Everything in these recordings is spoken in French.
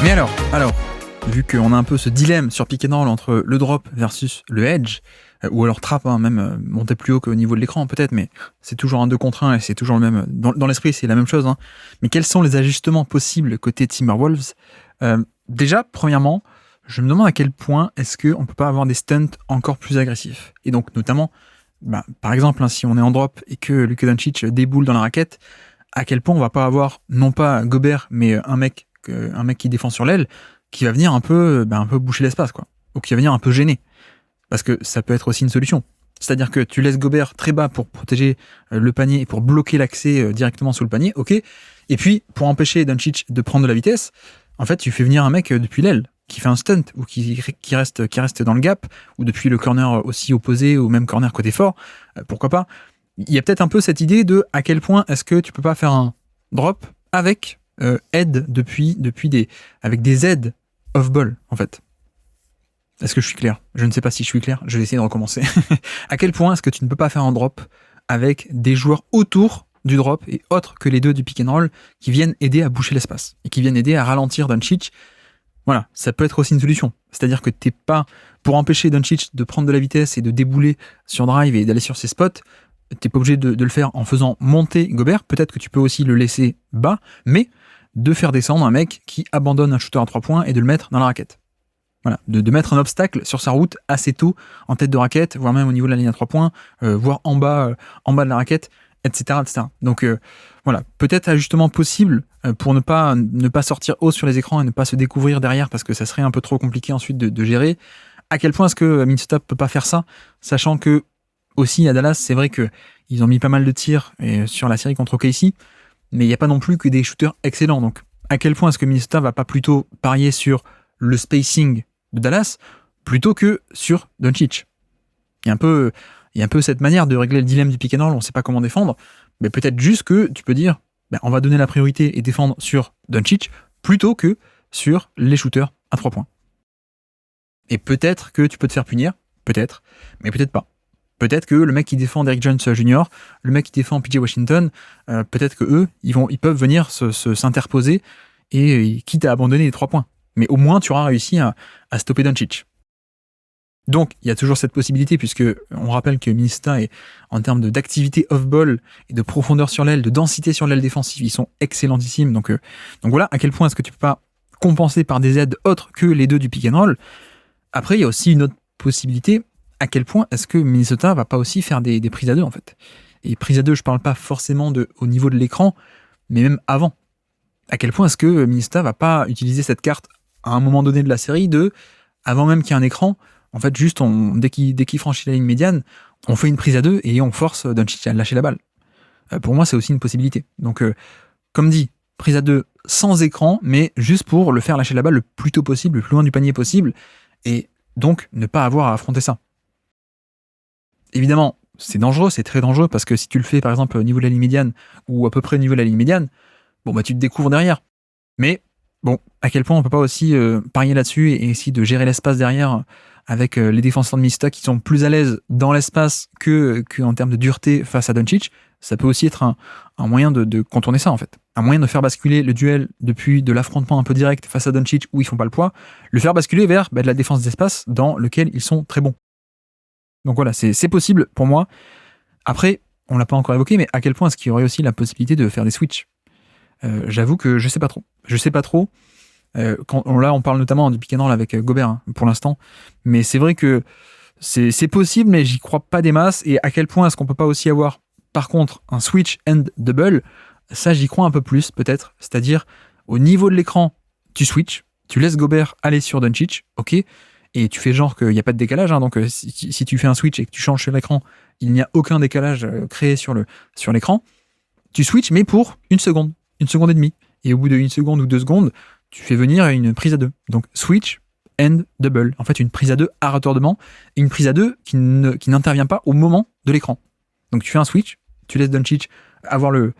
Mais alors, vu qu'on a un peu ce dilemme sur pick and roll entre le drop versus le edge, ou alors trap, même monter plus haut qu'au niveau de l'écran peut-être, mais c'est toujours un 2 contre 1 et c'est toujours le même. Dans l'esprit, c'est la même chose. Mais quels sont les ajustements possibles côté Timberwolves? Déjà, premièrement, je me demande à quel point est-ce qu'on peut pas avoir des stunts encore plus agressifs. Et donc, notamment, par exemple, si on est en drop et que Luka Doncic déboule dans la raquette, à quel point on va pas avoir, non pas Gobert, mais un mec qui défend sur l'aile, qui va venir un peu boucher l'espace, quoi. Ou qui va venir un peu gêner. Parce que ça peut être aussi une solution. C'est-à-dire que tu laisses Gobert très bas pour protéger le panier et pour bloquer l'accès directement sous le panier, ok. Et puis, pour empêcher Doncic de prendre de la vitesse, en fait, tu fais venir un mec depuis l'aile, qui fait un stunt, ou qui reste dans le gap, ou depuis le corner aussi opposé, ou même corner côté fort, pourquoi pas. Il y a peut-être un peu cette idée de à quel point est-ce que tu peux pas faire un drop avec aide avec des aides off-ball, en fait. Est-ce que je suis clair? Je ne sais pas si je suis clair, je vais essayer de recommencer. À quel point est-ce que tu ne peux pas faire un drop avec des joueurs autour du drop et autres que les deux du pick and roll qui viennent aider à boucher l'espace et qui viennent aider à ralentir Doncic? Voilà, ça peut être aussi une solution. C'est-à-dire que t'es pas, pour empêcher Doncic de prendre de la vitesse et de débouler sur drive et d'aller sur ses spots, t'es pas obligé de le faire en faisant monter Gobert. Peut-être que tu peux aussi le laisser bas, mais de faire descendre un mec qui abandonne un shooter à 3 points et de le mettre dans la raquette. Voilà, de mettre un obstacle sur sa route assez tôt en tête de raquette, voire même au niveau de la ligne à 3 points, voire en bas de la raquette, etc. Donc voilà, peut-être ajustement possible pour ne pas sortir haut sur les écrans et ne pas se découvrir derrière parce que ça serait un peu trop compliqué ensuite de gérer. À quel point est-ce que Minnesota peut pas faire ça, sachant que aussi à Dallas, c'est vrai que ils ont mis pas mal de tirs sur la série contre OKC, mais il n'y a pas non plus que des shooters excellents. Donc à quel point est-ce que Minnesota va pas plutôt parier sur le spacing de Dallas plutôt que sur Doncic? Il y a un peu cette manière de régler le dilemme du pick and roll, on ne sait pas comment défendre, mais peut-être juste que tu peux dire on va donner la priorité et défendre sur Doncic plutôt que sur les shooters à 3 points. Et peut-être que tu peux te faire punir, peut-être, mais peut-être pas. Peut-être que le mec qui défend Derrick Jones Jr., le mec qui défend PJ Washington, peut-être que eux, ils peuvent venir s'interposer et quitte à abandonner les 3 points. Mais au moins, tu auras réussi à stopper Doncic. Donc, il y a toujours cette possibilité, puisque on rappelle que Minnesota, en termes d'activité off-ball et de profondeur sur l'aile, de densité sur l'aile défensive, ils sont excellentissimes. Donc voilà, à quel point est-ce que tu peux pas compenser par des aides autres que les deux du pick and roll. Après, il y a aussi une autre possibilité, à quel point est-ce que Minnesota va pas aussi faire des prises à deux, en fait. Et prises à deux, je parle pas forcément au niveau de l'écran, mais même avant. À quel point est-ce que Minnesota va pas utiliser cette carte à un moment donné de la série avant même qu'il y ait un écran, en fait, juste dès qu'il franchit la ligne médiane, on fait une prise à deux et on force Doncic à lâcher la balle. Pour moi, c'est aussi une possibilité. Donc, comme dit, prise à deux sans écran, mais juste pour le faire lâcher la balle le plus tôt possible, le plus loin du panier possible, et donc ne pas avoir à affronter ça. Évidemment, c'est dangereux, c'est très dangereux, parce que si tu le fais, par exemple, au niveau de la ligne médiane, ou à peu près au niveau de la ligne médiane, tu te découvres derrière. Mais, à quel point on peut pas aussi parier là-dessus et essayer de gérer l'espace derrière avec les défenseurs de Minnesota qui sont plus à l'aise dans l'espace que en termes de dureté face à Doncic. Ça peut aussi être un moyen de contourner ça, en fait. Un moyen de faire basculer le duel depuis de l'affrontement un peu direct face à Doncic où ils font pas le poids, le faire basculer vers de la défense d'espace dans lequel ils sont très bons. Donc voilà, c'est possible pour moi. Après, on l'a pas encore évoqué, mais à quel point est-ce qu'il y aurait aussi la possibilité de faire des switches? J'avoue que je sais pas trop. Là, on parle notamment du pick and roll avec Gobert pour l'instant, mais c'est vrai que c'est possible, mais j'y crois pas des masses. Et à quel point est-ce qu'on peut pas aussi avoir, par contre, un switch and double? Ça, j'y crois un peu plus, peut-être. C'est-à-dire, au niveau de l'écran, tu switches, tu laisses Gobert aller sur Doncic, ok, et tu fais genre qu'il n'y a pas de décalage. Donc, si tu fais un switch et que tu changes sur l'écran, il n'y a aucun décalage créé sur l'écran. Tu switches, mais pour 1 seconde et demie. Et au bout de 1 seconde ou 2 secondes, tu fais venir une prise à 2. Donc, switch and double. En fait, une prise à 2 à retardement et une prise à 2 qui n'intervient pas au moment de l'écran. Donc, tu fais un switch, tu laisses Doncic avoir le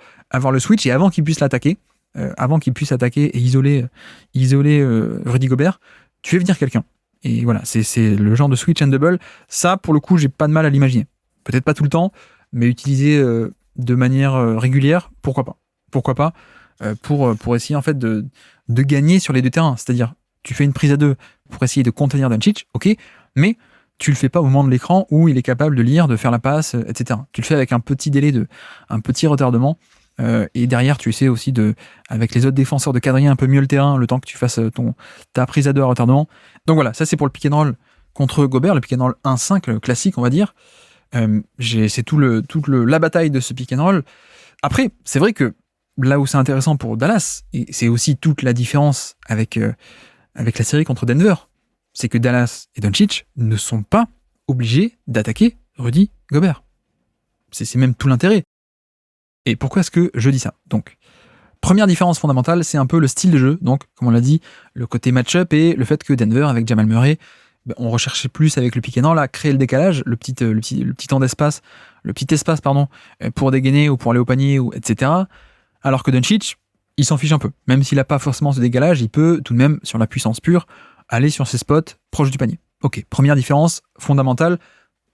switch et avant qu'il puisse l'attaquer, et isoler Rudy Gobert, tu fais venir quelqu'un. Et voilà, c'est le genre de switch and double. Ça, pour le coup, j'ai pas de mal à l'imaginer. Peut-être pas tout le temps, mais utilisé de manière régulière, pourquoi pas. pour essayer en fait de gagner sur les deux terrains. C'est-à-dire, tu fais une prise à deux pour essayer de contenir Doncic, ok, mais tu le fais pas au moment de l'écran où il est capable de lire, de faire la passe, etc. Tu le fais avec un petit délai, un petit retardement, et derrière tu essaies aussi avec les autres défenseurs de quadriller un peu mieux le terrain le temps que tu fasses ta prise à deux à retardement. Donc voilà, ça c'est pour le pick and roll contre Gobert, le pick and roll 1-5, le classique on va dire. C'est la bataille de ce pick and roll. Après, c'est vrai que là où c'est intéressant pour Dallas, et c'est aussi toute la différence avec la série contre Denver, c'est que Dallas et Doncic ne sont pas obligés d'attaquer Rudy Gobert. C'est même tout l'intérêt. Et pourquoi est-ce que je dis ça ? Donc, première différence fondamentale, c'est un peu le style de jeu. Donc, comme on l'a dit, le côté match-up et le fait que Denver, avec Jamal Murray, on recherchait plus avec le pick and roll à créer le décalage, le petit temps d'espace, le petit espace pour dégainer ou pour aller au panier, etc. Alors que Doncic, il s'en fiche un peu. Même s'il n'a pas forcément ce décalage, il peut tout de même, sur la puissance pure, aller sur ses spots proches du panier. Ok, première différence fondamentale,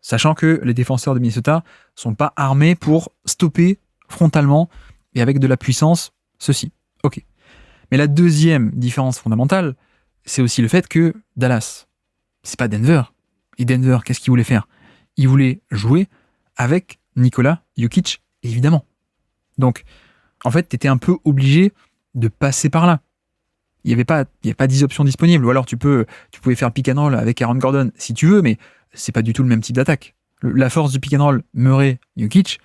sachant que les défenseurs de Minnesota sont pas armés pour stopper frontalement et avec de la puissance ceci. Ok. Mais la deuxième différence fondamentale, c'est aussi le fait que Dallas, c'est pas Denver. Et Denver, qu'est-ce qu'il voulait faire ? Il voulait jouer avec Nikola Jokic, évidemment. Donc, en fait, tu étais un peu obligé de passer par là. Il n'y avait pas 10 options disponibles. Ou alors, tu pouvais faire pick and roll avec Aaron Gordon si tu veux, mais c'est pas du tout le même type d'attaque. La force du pick and roll Murray-Jokic,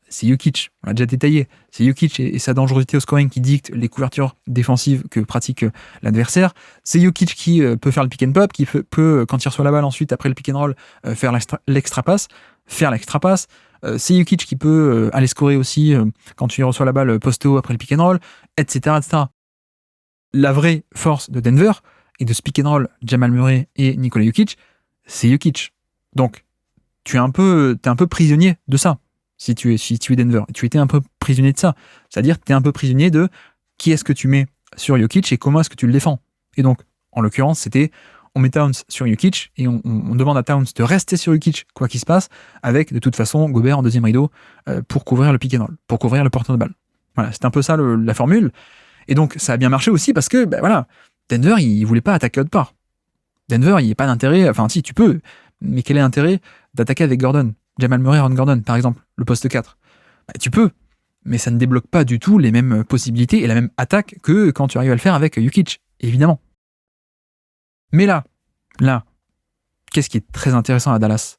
c'est Jokic. On l'a déjà détaillé. C'est Jokic et sa dangerosité au scoring qui dicte les couvertures défensives que pratique l'adversaire. C'est Jokic qui peut faire le pick and pop, qui peut, quand il reçoit la balle ensuite, après le pick and roll, faire l'extra passe. C'est Jokic qui peut aller scorer aussi quand tu reçois la balle post-haut après le pick and roll, etc., etc. La vraie force de Denver et de ce pick and roll Jamal Murray et Nikola Jokic, c'est Jokic. Donc, t'es un peu prisonnier de ça. Si tu es Denver, tu étais un peu prisonnier de ça. C'est-à-dire que tu es un peu prisonnier de qui est-ce que tu mets sur Jokic et comment est-ce que tu le défends. Et donc, en l'occurrence, c'était on met Towns sur Jokic et on demande à Towns de rester sur Jokic, quoi qu'il se passe, avec de toute façon Gobert en deuxième rideau pour couvrir le pick and roll, pour couvrir le porteur de balle. Voilà, c'est un peu ça la formule. Et donc, ça a bien marché aussi parce que, Denver, il voulait pas attaquer autre part. Denver, il n'y a pas d'intérêt, enfin si, tu peux, mais quel est l'intérêt d'attaquer avec Gordon ? Jamal Murray, Aaron Gordon, par exemple, le poste 4. Tu peux, mais ça ne débloque pas du tout les mêmes possibilités et la même attaque que quand tu arrives à le faire avec Jokic, évidemment. Mais là, qu'est-ce qui est très intéressant à Dallas ?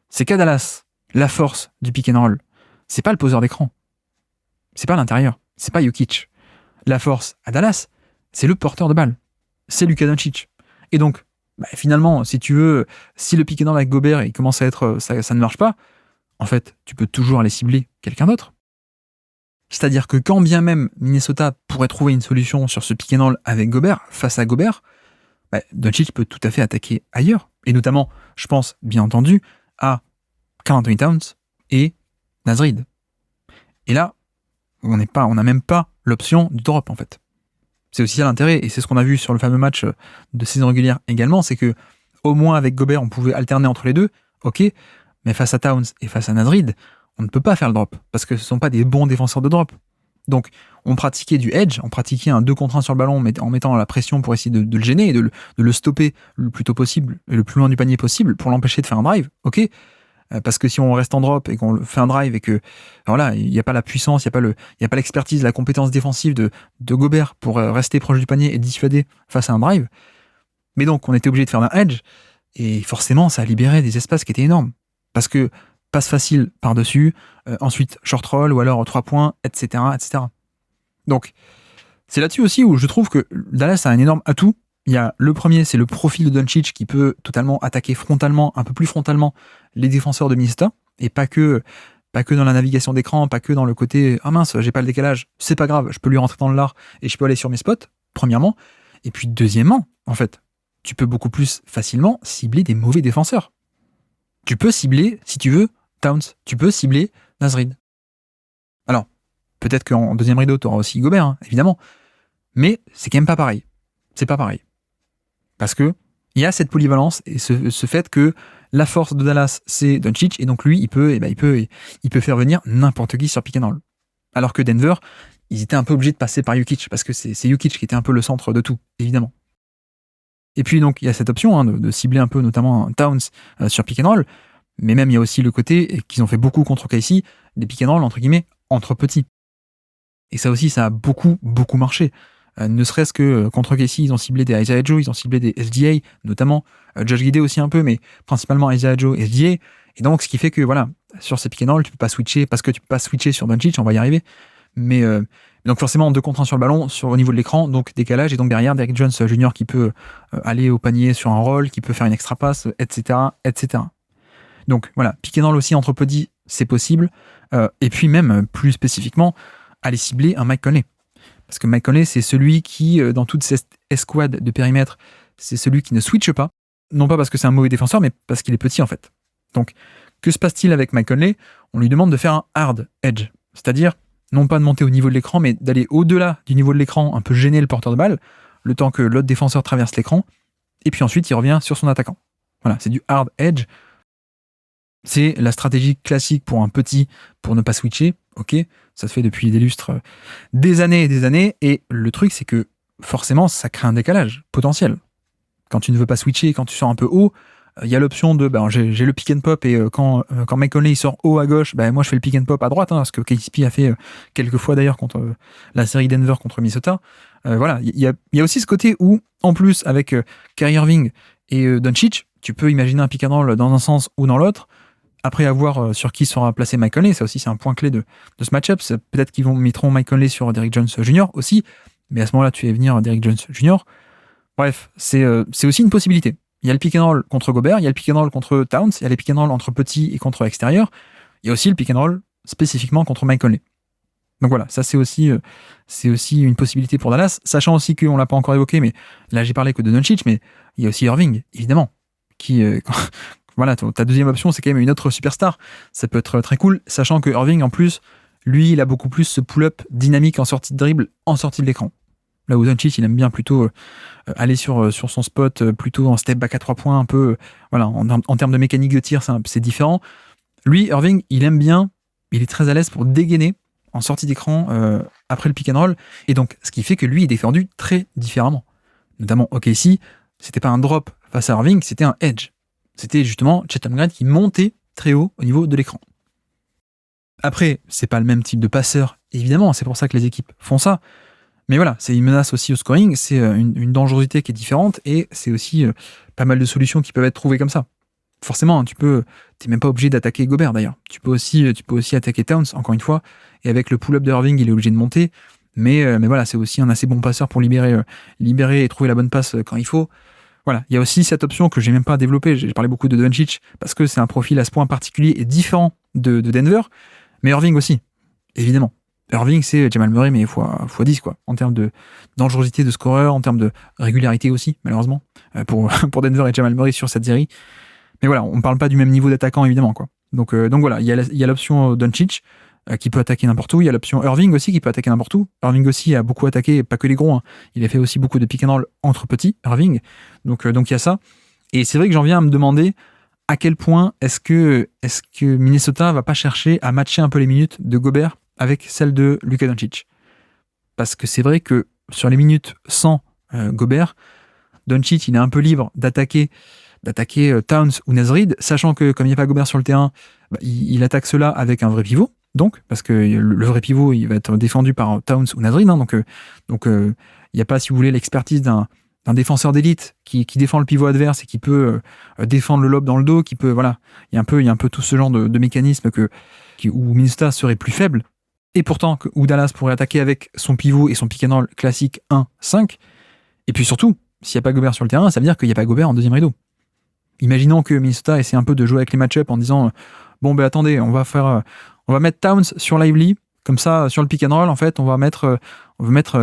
C'est qu'à Dallas, la force du pick and roll, c'est pas le poseur d'écran. C'est pas l'intérieur. C'est pas Jokic. La force à Dallas, c'est le porteur de balle. C'est Luka Doncic. Et donc, finalement, si le pick and roll avec Gobert il commence à être ça ne marche pas, en fait, tu peux toujours aller cibler quelqu'un d'autre. C'est-à-dire que quand bien même Minnesota pourrait trouver une solution sur ce pick and roll avec Gobert, face à Gobert, Doncic peut tout à fait attaquer ailleurs. Et notamment, je pense, bien entendu, à Karl Anthony Towns et Naz Reid. Et là, on n'a même pas l'option du drop, en fait. C'est aussi ça l'intérêt, et c'est ce qu'on a vu sur le fameux match de saison régulière également, c'est que au moins avec Gobert, on pouvait alterner entre les deux, ok, mais face à Towns et face à Naz Reid, on ne peut pas faire le drop, parce que ce ne sont pas des bons défenseurs de drop. Donc, on pratiquait du edge, on pratiquait un 2 contre 1 sur le ballon en mettant la pression pour essayer de le gêner et de le stopper le plus tôt possible, et le plus loin du panier possible, pour l'empêcher de faire un drive, ok. Parce que si on reste en drop et qu'on fait un drive et que voilà, il n'y a pas la puissance, il n'y a pas l'expertise, la compétence défensive de Gobert pour rester proche du panier et dissuader face à un drive. Mais donc on était obligé de faire un edge et forcément ça a libéré des espaces qui étaient énormes. Parce que passe facile par-dessus, ensuite short roll ou alors 3 points, etc., etc. Donc c'est là-dessus aussi où je trouve que Dallas a un énorme atout. Il y a le premier, c'est le profil de Doncic qui peut totalement attaquer frontalement, un peu plus frontalement, les défenseurs de Minnesota, et pas que dans la navigation d'écran, pas que dans le côté « Ah mince, j'ai pas le décalage, c'est pas grave, je peux lui rentrer dans le lard et je peux aller sur mes spots », premièrement. Et puis deuxièmement, en fait, tu peux beaucoup plus facilement cibler des mauvais défenseurs. Tu peux cibler, si tu veux, Towns, tu peux cibler Naz Reid. Alors, peut-être qu'en deuxième rideau, tu auras aussi Gobert, évidemment, mais c'est quand même pas pareil. C'est pas pareil. Parce que il y a cette polyvalence et ce fait que la force de Dallas, c'est Doncic, et donc lui, il peut faire venir n'importe qui sur pick and roll. Alors que Denver, ils étaient un peu obligés de passer par Jokic, parce que c'est Jokic qui était un peu le centre de tout, évidemment. Et puis donc il y a cette option de cibler un peu notamment Towns sur pick and roll, mais même il y a aussi le côté qu'ils ont fait beaucoup contre OKC, des pick and roll entre guillemets entre petits. Et ça aussi, ça a beaucoup marché. Ne serait-ce que contre OKC, ils ont ciblé des Isaiah Joe, ils ont ciblé des SDA, notamment Josh Giddey aussi un peu, mais principalement Isaiah Joe, SDA. Et donc, ce qui fait que voilà, sur ces pick and roll, tu peux pas switcher, parce que tu peux pas switcher sur Doncic, on va y arriver. Mais donc forcément 2 contre 1 sur le ballon, au niveau de l'écran, donc décalage, et donc derrière Derrick Jones Jr. qui peut aller au panier sur un roll, qui peut faire une extra passe, etc., etc. Donc voilà, pick and roll aussi entre petits, c'est possible. Et puis même plus spécifiquement, aller cibler un Mike Conley. Parce que Mike Conley, c'est celui qui, dans toutes ces escouades de périmètre, c'est celui qui ne switche pas. Non pas parce que c'est un mauvais défenseur, mais parce qu'il est petit en fait. Donc, que se passe-t-il avec Mike Conley ? On lui demande de faire un hard edge. C'est-à-dire, non pas de monter au niveau de l'écran, mais d'aller au-delà du niveau de l'écran, un peu gêner le porteur de balle, le temps que l'autre défenseur traverse l'écran, et puis ensuite il revient sur son attaquant. Voilà, c'est du hard edge. C'est la stratégie classique pour un petit, pour ne pas switcher, ok, ça se fait depuis des lustres, des années et des années, et le truc c'est que forcément ça crée un décalage potentiel. Quand tu ne veux pas switcher, quand tu sors un peu haut, il y a l'option de, j'ai le pick and pop, et quand Mike Conley il sort haut à gauche, moi je fais le pick and pop à droite, ce que KCP a fait quelques fois d'ailleurs contre la série Denver contre Minnesota. Voilà, il y a aussi ce côté où, en plus avec Kyrie Irving et Doncic, tu peux imaginer un pick and roll dans un sens ou dans l'autre, après avoir sur qui sera placé Mike Conley. Ça aussi c'est un point clé de ce match-up. Peut-être qu'ils mettront Mike Conley sur Derrick Jones Jr. aussi, mais à ce moment-là tu fais venir Derrick Jones Jr. Bref, c'est aussi une possibilité. Il y a le pick and roll contre Gobert, il y a le pick and roll contre Towns, il y a les pick and roll entre petits et contre extérieurs, il y a aussi le pick and roll spécifiquement contre Mike Conley. Donc voilà, ça c'est aussi une possibilité pour Dallas, sachant aussi qu'on l'a pas encore évoqué, mais là j'ai parlé que de Doncic, mais il y a aussi Irving, évidemment, qui voilà, ta deuxième option, c'est quand même une autre superstar. Ça peut être très cool, sachant que Irving, en plus, lui, il a beaucoup plus ce pull-up dynamique en sortie de dribble, en sortie de l'écran. Là où Doncic, il aime bien plutôt aller sur son spot, plutôt en step back à 3 points, un peu, voilà, en termes de mécanique de tir, c'est différent. Lui, Irving, il aime bien, il est très à l'aise pour dégainer en sortie d'écran après le pick and roll, et donc, ce qui fait que lui est défendu très différemment. Notamment OKC, c'était pas un drop face à Irving, c'était un edge. C'était justement Chet Holmgren qui montait très haut au niveau de l'écran. Après, c'est pas le même type de passeur, évidemment, c'est pour ça que les équipes font ça. Mais voilà, c'est une menace aussi au scoring, c'est une dangerosité qui est différente, et c'est aussi pas mal de solutions qui peuvent être trouvées comme ça. Forcément, t'es même pas obligé d'attaquer Gobert d'ailleurs. Tu peux aussi attaquer Towns, encore une fois, et avec le pull-up de Irving, il est obligé de monter. Mais voilà, c'est aussi un assez bon passeur pour libérer et trouver la bonne passe quand il faut. Voilà, il y a aussi cette option que j'ai même pas développée. J'ai parlé beaucoup de Doncic parce que c'est un profil à ce point particulier et différent de Denver, mais Irving aussi, évidemment. Irving, c'est Jamal Murray, mais x 10, quoi, en termes de dangerosité de scoreur, en termes de régularité aussi, malheureusement, pour Denver et Jamal Murray sur cette série. Mais voilà, on ne parle pas du même niveau d'attaquant, évidemment, quoi. Donc voilà, il y a l'option Doncic qui peut attaquer n'importe où. Il y a l'option Irving aussi qui peut attaquer n'importe où. Irving aussi a beaucoup attaqué, pas que les gros. Il a fait aussi beaucoup de pick and roll entre petits, Irving. Donc il y a ça. Et c'est vrai que j'en viens à me demander à quel point est-ce que Minnesota va pas chercher à matcher un peu les minutes de Gobert avec celle de Luka Doncic. Parce que c'est vrai que sur les minutes sans Gobert, Doncic, il est un peu libre d'attaquer Towns ou Naz Reid, sachant que comme il n'y a pas Gobert sur le terrain, il attaque cela avec un vrai pivot. Donc, parce que le vrai pivot, il va être défendu par Towns ou Naz Reid. Donc, il n'y a pas, si vous voulez, l'expertise d'un défenseur d'élite qui défend le pivot adverse et qui peut défendre le lob dans le dos, qui peut, voilà, il y a un peu tout ce genre de mécanisme où Minnesota serait plus faible. Et pourtant, où Dallas pourrait attaquer avec son pivot et son pick and roll classique 1-5. Et puis surtout, s'il n'y a pas Gobert sur le terrain, ça veut dire qu'il n'y a pas Gobert en deuxième rideau. Imaginons que Minnesota essaie un peu de jouer avec les match-up en disant attendez, on va mettre Towns sur Lively, comme ça, sur le pick and roll, en fait, on va mettre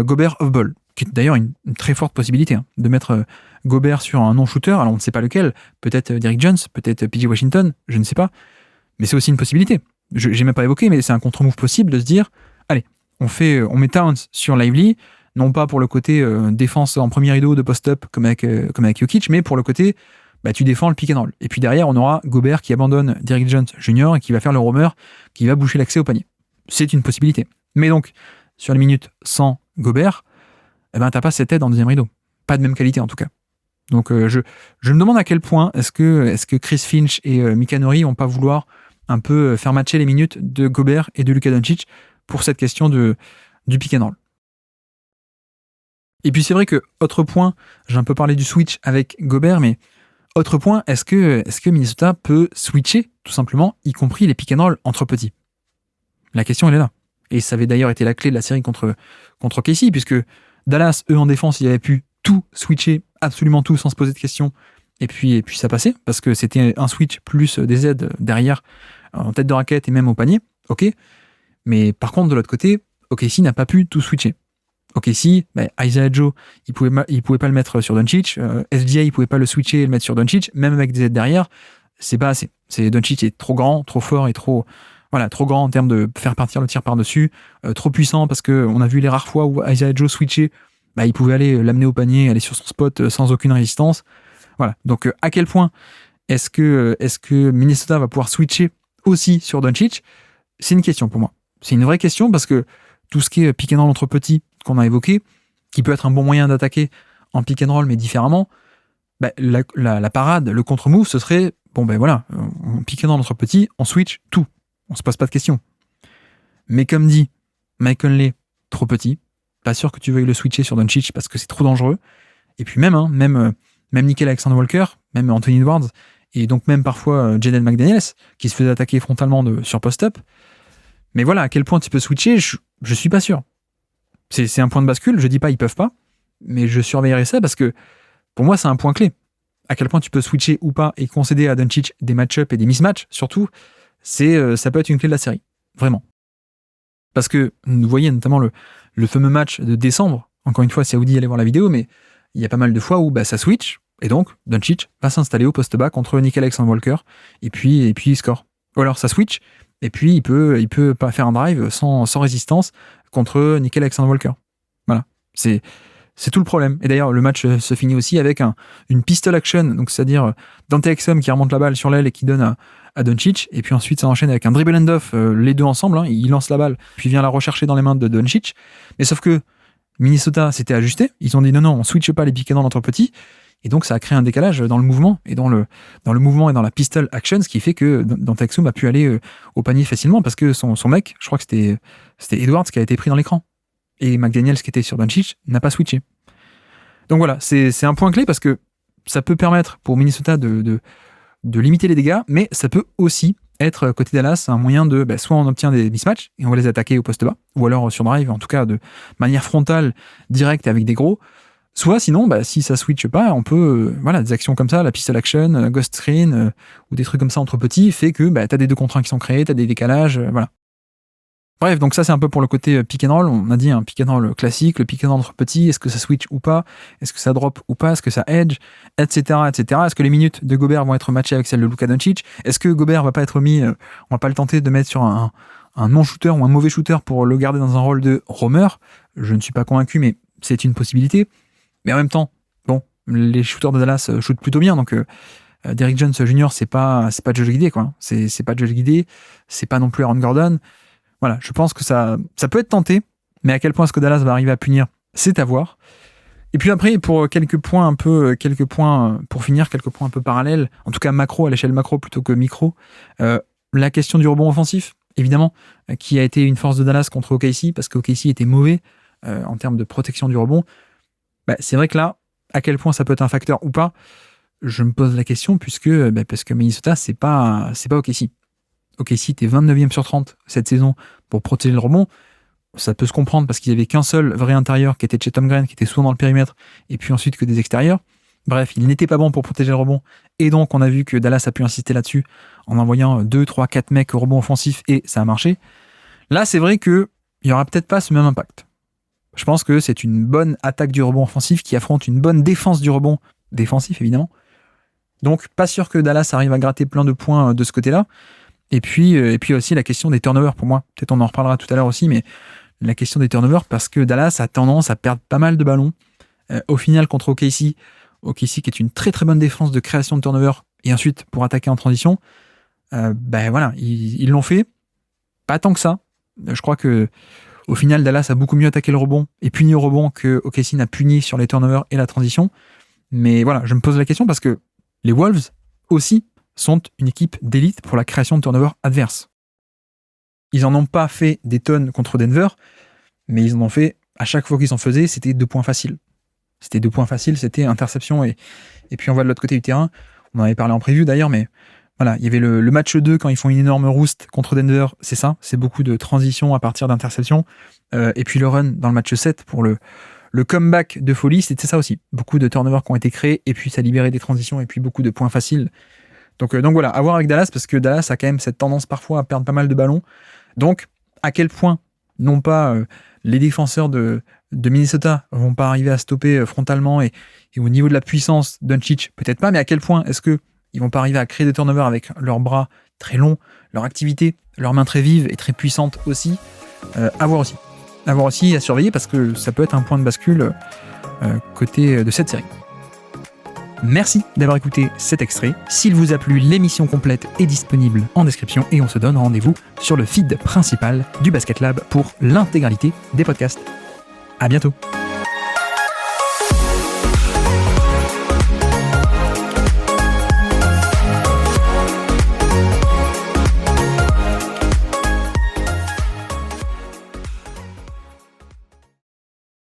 Gobert off-ball, qui est d'ailleurs une très forte possibilité, de mettre Gobert sur un non-shooter. Alors on ne sait pas lequel, peut-être Derrick Jones, peut-être PJ Washington, je ne sais pas, mais c'est aussi une possibilité. J'ai même pas évoqué, mais c'est un contre-move possible de se dire, allez, on met Towns sur Lively, non pas pour le côté défense en premier rideau de post-up comme avec Jokic, mais pour le côté, tu défends le pick and roll. Et puis derrière, on aura Gobert qui abandonne Derrick Jones Jr. et qui va faire le roamer, qui va boucher l'accès au panier. C'est une possibilité. Mais donc, sur les minutes sans Gobert, eh ben, t'as pas cette aide en deuxième rideau. Pas de même qualité, en tout cas. Donc, je me demande à quel point est-ce que Chris Finch et Mika Nori vont pas vouloir un peu faire matcher les minutes de Gobert et de Luka Doncic pour cette question du pick and roll. Et puis c'est vrai que, autre point, j'ai un peu parlé du switch avec Gobert, mais autre point, est-ce que Minnesota peut switcher, tout simplement, y compris les pick and roll entre petits? La question, elle est là. Et ça avait d'ailleurs été la clé de la série contre KC, puisque Dallas, eux, en défense, ils avaient pu tout switcher, absolument tout, sans se poser de questions. Et puis ça passait, parce que c'était un switch plus des aides derrière, en tête de raquette et même au panier. Ok. Mais par contre, de l'autre côté, OKC n'a pas pu tout switcher. OKC, Isaiah Joe, il pouvait pas le mettre sur Doncic. SGA, il pouvait pas le switcher et le mettre sur Doncic, même avec des aides derrière. C'est pas assez. Doncic est trop grand, trop fort et trop grand en termes de faire partir le tir par-dessus, trop puissant, parce qu'on a vu les rares fois où Isaiah Joe switchait, il pouvait aller l'amener au panier, aller sur son spot sans aucune résistance. Voilà. Donc, à quel point est-ce que Minnesota va pouvoir switcher aussi sur Doncic? C'est une question pour moi. C'est une vraie question, parce que tout ce qui est pick and roll entre petits qu'on a évoqué, qui peut être un bon moyen d'attaquer en pick and roll mais différemment, la parade, le contre-move, ce serait on pick and roll entre petits, on switch tout, on se pose pas de questions. Mais comme dit Mike Conley, trop petit, pas sûr que tu veuilles le switcher sur Doncic parce que c'est trop dangereux. Et puis même Nickel Alexander Walker, même Anthony Edwards, et donc même parfois Jaden McDaniels, qui se faisait attaquer frontalement sur post-up. Mais voilà, à quel point tu peux switcher, je suis pas sûr. C'est un point de bascule, je dis pas ils peuvent pas, mais je surveillerai ça parce que pour moi c'est un point clé. À quel point tu peux switcher ou pas et concéder à Doncic des match-ups et des mismatchs, surtout, ça peut être une clé de la série, vraiment. Parce que vous voyez notamment le fameux match de décembre, encore une fois c'est Audi, allez voir la vidéo, mais il y a pas mal de fois où ça switch, et donc Doncic va s'installer au poste bas contre Nickel Alexander Walker, et puis il score. Ou alors ça switch, et puis il peut pas faire un drive sans résistance contre Nickel Alexander Walker. Voilà, c'est tout le problème. Et d'ailleurs, le match se finit aussi avec une pistol action, donc c'est-à-dire Dante Exum qui remonte la balle sur l'aile et qui donne à Doncic, et puis ensuite ça enchaîne avec un dribble end-off, les deux ensemble, il lance la balle, puis vient la rechercher dans les mains de Doncic. Mais sauf que Minnesota s'était ajusté, ils ont dit non, on switche pas les pick and roll entre petits, et donc ça a créé un décalage dans le mouvement, et dans le mouvement et dans la pistol action, ce qui fait que Dante Exum a pu aller au panier facilement, parce que son mec, je crois que c'était Edwards qui a été pris dans l'écran. Et McDaniels qui était sur Doncic n'a pas switché. Donc voilà, c'est un point clé parce que ça peut permettre pour Minnesota de limiter les dégâts, mais ça peut aussi être côté Dallas un moyen de soit on obtient des mismatchs et on va les attaquer au poste bas, ou alors sur drive, en tout cas de manière frontale, directe avec des gros. Soit sinon, si ça switch pas, on peut des actions comme ça, la pistol action, ghost screen ou des trucs comme ça entre petits, fait que t'as des 2 contre 1 qui sont créés, t'as des décalages, voilà. Bref, donc ça c'est un peu pour le côté pick and roll. On a dit un pick and roll classique, le pick and roll entre petits, est-ce que ça switch ou pas, est-ce que ça drop ou pas, est-ce que ça edge, etc. Est-ce que les minutes de Gobert vont être matchées avec celles de Luka Doncic? Est-ce que Gobert va pas être mis, on va pas le tenter de mettre sur un non-shooter ou un mauvais shooter pour le garder dans un rôle de roamer? Je ne suis pas convaincu, mais c'est une possibilité. Mais en même temps, les shooters de Dallas shootent plutôt bien, donc Derrick Jones Jr. c'est pas Josh Giddey, quoi. C'est pas Josh Giddey, c'est pas non plus Aaron Gordon. Voilà, je pense que ça peut être tenté, mais à quel point est-ce que Dallas va arriver à punir, c'est à voir. Et puis après, pour quelques points un peu parallèles, en tout cas macro, à l'échelle macro plutôt que micro, la question du rebond offensif, évidemment, qui a été une force de Dallas contre OKC, parce que OKC était mauvais en termes de protection du rebond. C'est vrai que là, à quel point ça peut être un facteur ou pas, je me pose la question, parce que Minnesota, c'est pas OKC. OKC était 29e sur 30 cette saison pour protéger le rebond. Ça peut se comprendre parce qu'il n'y avait qu'un seul vrai intérieur qui était Chet Holmgren, qui était souvent dans le périmètre, et puis ensuite que des extérieurs. Bref, il n'était pas bon pour protéger le rebond, et donc on a vu que Dallas a pu insister là-dessus en envoyant 2, 3, 4 mecs au rebond offensif, et ça a marché. Là, c'est vrai qu'il n'y aura peut-être pas ce même impact. Je pense que c'est une bonne attaque du rebond offensif qui affronte une bonne défense du rebond défensif, évidemment. Donc, pas sûr que Dallas arrive à gratter plein de points de ce côté-là. Et puis aussi la question des turnovers pour moi. Peut-être on en reparlera tout à l'heure aussi, mais la question des turnovers, parce que Dallas a tendance à perdre pas mal de ballons. Au final, contre OKC qui est une très très bonne défense de création de turnovers, et ensuite pour attaquer en transition, ils l'ont fait. Pas tant que ça. Je crois que Au final, Dallas a beaucoup mieux attaqué le rebond et puni au rebond que OKC n'a puni sur les turnovers et la transition. Mais voilà, je me pose la question parce que les Wolves aussi sont une équipe d'élite pour la création de turnovers adverses. Ils en ont pas fait des tonnes contre Denver, mais ils en ont fait, à chaque fois qu'ils en faisaient, c'était 2 points faciles. C'était interception et puis on va de l'autre côté du terrain. On en avait parlé en preview d'ailleurs, mais voilà, il y avait le match 2 quand ils font une énorme roost contre Denver, c'est ça, c'est beaucoup de transition à partir d'interception. Et puis le run dans le match 7 pour le comeback de folie, c'était ça aussi. Beaucoup de turnovers qui ont été créés, et puis ça libérait des transitions, et puis beaucoup de points faciles. Donc voilà, à voir avec Dallas, parce que Dallas a quand même cette tendance parfois à perdre pas mal de ballons. Donc, à quel point, non pas les défenseurs de Minnesota vont pas arriver à stopper frontalement, et au niveau de la puissance, Doncic, peut-être pas, mais à quel point est-ce que ils vont pas arriver à créer des turnovers avec leurs bras très longs, leur activité, leurs mains très vives et très puissantes aussi. À voir aussi, à surveiller, parce que ça peut être un point de bascule côté de cette série. Merci d'avoir écouté cet extrait. S'il vous a plu, l'émission complète est disponible en description et on se donne rendez-vous sur le feed principal du Basket Lab pour l'intégralité des podcasts. À bientôt.